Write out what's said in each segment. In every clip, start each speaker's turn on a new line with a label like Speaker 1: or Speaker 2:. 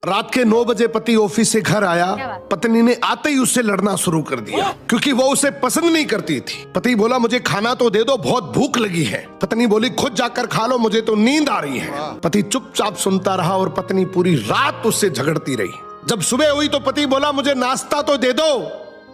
Speaker 1: रात के 9 बजे पति ऑफिस से घर आया। पत्नी ने आते ही उससे लड़ना शुरू कर दिया क्योंकि वो उसे पसंद नहीं करती थी। पति बोला मुझे खाना तो दे दो, बहुत भूख लगी है। पत्नी बोली खुद जाकर खा लो, मुझे तो नींद आ रही है। पति चुपचाप सुनता रहा और पत्नी पूरी रात उससे झगड़ती रही। जब सुबह हुई तो पति बोला मुझे नाश्ता तो दे दो।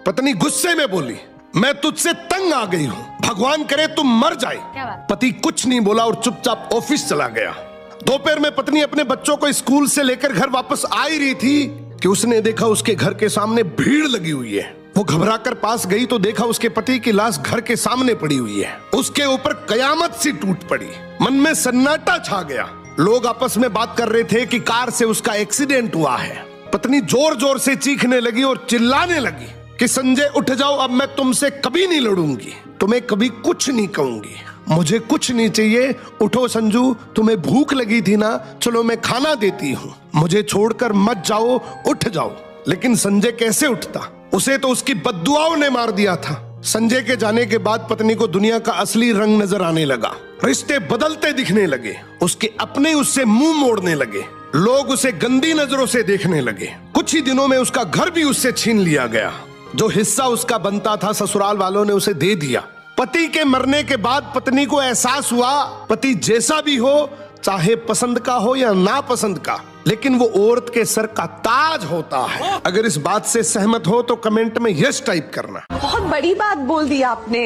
Speaker 1: पत्नी गुस्से में बोली मैं तुझसे तंग आ गई हूँ, भगवान करे तुम मर जाए। पति कुछ नहीं बोला और चुपचाप ऑफिस चला गया। दोपहर में पत्नी अपने बच्चों को स्कूल से लेकर घर वापस आ ही रही थी कि उसने देखा उसके घर के सामने भीड़ लगी हुई है। वो घबराकर पास गई तो देखा उसके पति की लाश घर के सामने पड़ी हुई है। उसके ऊपर कयामत सी टूट पड़ी। मन में सन्नाटा छा गया। लोग आपस में बात कर रहे थे कि कार से उसका एक्सीडेंट हुआ है। पत्नी जोर जोर से चीखने लगी और चिल्लाने लगी कि संजय उठ जाओ, अब मैं तुमसे कभी नहीं लड़ूंगी, तुम्हें कभी कुछ नहीं कहूंगी, मुझे कुछ नहीं चाहिए। उठो संजू, तुम्हें भूख लगी थी ना, चलो मैं खाना देती हूँ, मुझे छोड़कर मत जाओ, उठ जाओ। लेकिन संजय कैसे उठता, उसे तो उसकी बद्दुआओं ने मार दिया था। संजय के जाने के बाद पत्नी को दुनिया का असली रंग नजर आने लगा। रिश्ते बदलते दिखने लगे। उसके अपने उससे मुंह मोड़ने लगे। लोग उसे गंदी नजरों से देखने लगे। कुछ ही दिनों में उसका घर भी उससे छीन लिया गया। जो हिस्सा उसका बनता था ससुराल वालों ने उसे दे दिया। पति के मरने के बाद पत्नी को एहसास हुआ पति जैसा भी हो, चाहे पसंद का हो या नापसंद का, लेकिन वो औरत के सर का ताज होता है। अगर इस बात से सहमत हो तो कमेंट में यस टाइप करना।
Speaker 2: बहुत बड़ी बात बोल दी आपने।